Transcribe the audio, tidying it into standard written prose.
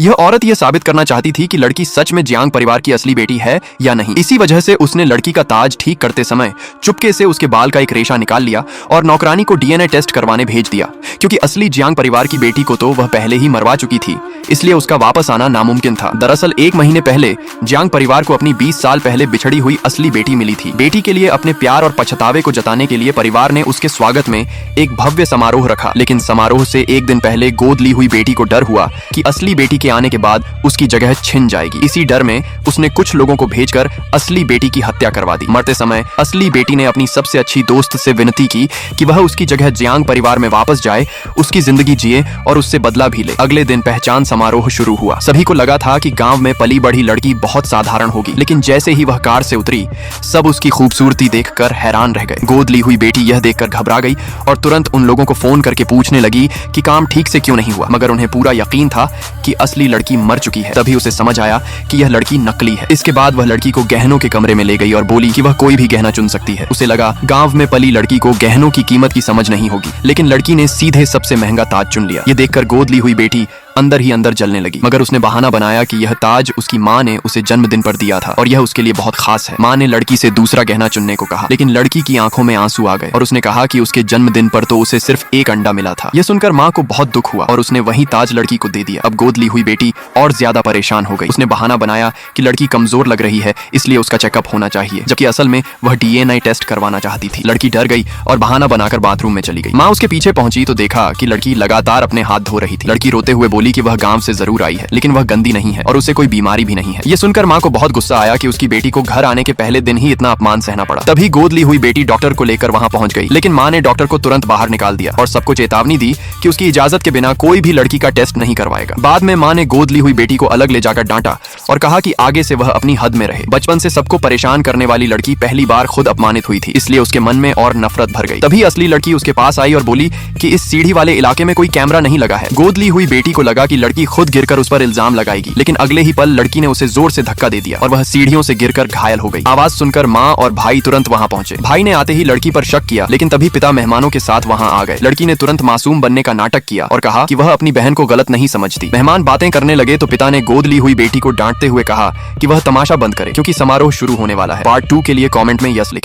यह औरत यह साबित करना चाहती थी कि लड़की सच में जियांग परिवार की असली बेटी है या नहीं। इसी वजह से उसने लड़की का ताज ठीक करते समय चुपके से उसके बाल का एक रेशा निकाल लिया और नौकरानी को डीएनए टेस्ट करवाने भेज दिया, क्योंकि असली जियांग परिवार की बेटी को तो वह पहले ही मरवा चुकी थी, इसलिए उसका वापस आना नामुमकिन था। दरअसल 1 महीने पहले जियांग परिवार को अपनी 20 साल पहले बिछड़ी हुई असली बेटी मिली थी। बेटी के लिए अपने प्यार और पछतावे को जताने के लिए परिवार ने उसके स्वागत में एक भव्य समारोह रखा, लेकिन समारोह से 1 दिन पहले गोद ली हुई बेटी को डर हुआ कि असली बेटी के आने के बाद उसकी जगह छिन जाएगी। इसी डर में उसने कुछ लोगों को भेजकर असली बेटी की हत्या करवा दी। मरते समय असली बेटी ने अपनी सबसे अच्छी दोस्त से विनती की कि वह उसकी जगह जियांग परिवार में वापस जाए, उसकी जिंदगी जिए और उससे बदला भी ले। अगले दिन पहचान समारोह शुरू हुआ। सभी को लगा था कि गांव में पली बढ़ी लड़की बहुत साधारण होगी, लेकिन जैसे ही वह कार से उतरी, सब उसकी खूबसूरती देखकर हैरान रह गए। गोद ली हुई बेटी यह देखकर घबरा गई और तुरंत उन लोगों को फोन करके पूछने लगी कि काम ठीक से क्यों नहीं हुआ, मगर उन्हें पूरा यकीन था कि असली लड़की मर चुकी है। तभी उसे समझ आया कि यह लड़की नकली है। इसके बाद वह लड़की को गहनों के कमरे में ले गई और बोली कि वह कोई भी गहना चुन सकती है। उसे लगा गांव में पली लड़की को गहनों की कीमत की समझ नहीं होगी, लेकिन लड़की ने सीधे सबसे महंगा ताज चुन लिया। ये देखकर गोद ली हुई बेटी अंदर ही अंदर जलने लगी, मगर उसने बहाना बनाया कि यह ताज उसकी माँ ने उसे जन्मदिन पर दिया था और यह उसके लिए बहुत खास है। माँ ने लड़की से दूसरा गहना चुनने को कहा, लेकिन लड़की की आंखों में आंसू आ गए और उसने कहा कि उसके जन्मदिन पर तो उसे सिर्फ एक अंडा मिला था। यह सुनकर माँ को बहुत दुख हुआ और उसने वही ताज लड़की को दे दिया। अब गोद ली हुई बेटी और ज्यादा परेशान हो गई। उसने बहाना बनाया कि लड़की कमजोर लग रही है, इसलिए उसका चेकअप होना चाहिए, जबकि असल में वह डीएनए टेस्ट करवाना चाहती थी। लड़की डर गई और बहाना बनाकर बाथरूम में चली गई। माँ उसके पीछे पहुंची तो देखा कि लड़की लगातार अपने हाथ धो रही थी। लड़की रोते हुए बोली कि वह गांव से जरूर आई है, लेकिन वह गंदी नहीं है और उसे कोई बीमारी भी नहीं है। ये सुनकर माँ को बहुत गुस्सा आया कि उसकी बेटी को घर आने के पहले दिन ही इतना अपमान सहना पड़ा। तभी गोद ली हुई बेटी डॉक्टर को लेकर वहां पहुंच गई, लेकिन माँ ने डॉक्टर को तुरंत बाहर निकाल दिया और सबको चेतावनी दी कि उसकी इजाजत के बिना कोई भी लड़की का टेस्ट नहीं करवाएगा। बाद में माँ ने गोद ली हुई बेटी को अलग ले जाकर डांटा और कहा कि आगे से वह अपनी हद में रहे। बचपन से सबको परेशान करने वाली लड़की पहली बार खुद अपमानित हुई थी, इसलिए उसके मन में और नफरत भर गई। तभी असली लड़की उसके पास आई और बोली कि इस सीढ़ी वाले इलाके में कोई कैमरा नहीं लगा है। गोद ली हुई बेटी को लगा कि लड़की खुद गिरकर उस पर इल्जाम लगाएगी, लेकिन अगले ही पल लड़की ने उसे जोर से धक्का दे दिया और वह सीढ़ियों से गिरकर घायल हो गई। आवाज सुनकर माँ और भाई तुरंत वहां पहुंचे। भाई ने आते ही लड़की पर शक किया, लेकिन तभी पिता मेहमानों के साथ वहां आ गए। लड़की ने तुरंत मासूम बनने का नाटक किया और कहा कि वह अपनी बहन को गलत नहीं समझती। मेहमान बातें करने लगे तो पिता ने गोद ली हुई बेटी को डांटते हुए कहा कि वह तमाशा बंद करे, क्योंकि समारोह शुरू होने वाला है। पार्ट 2 के लिए कमेंट में यस लिखें।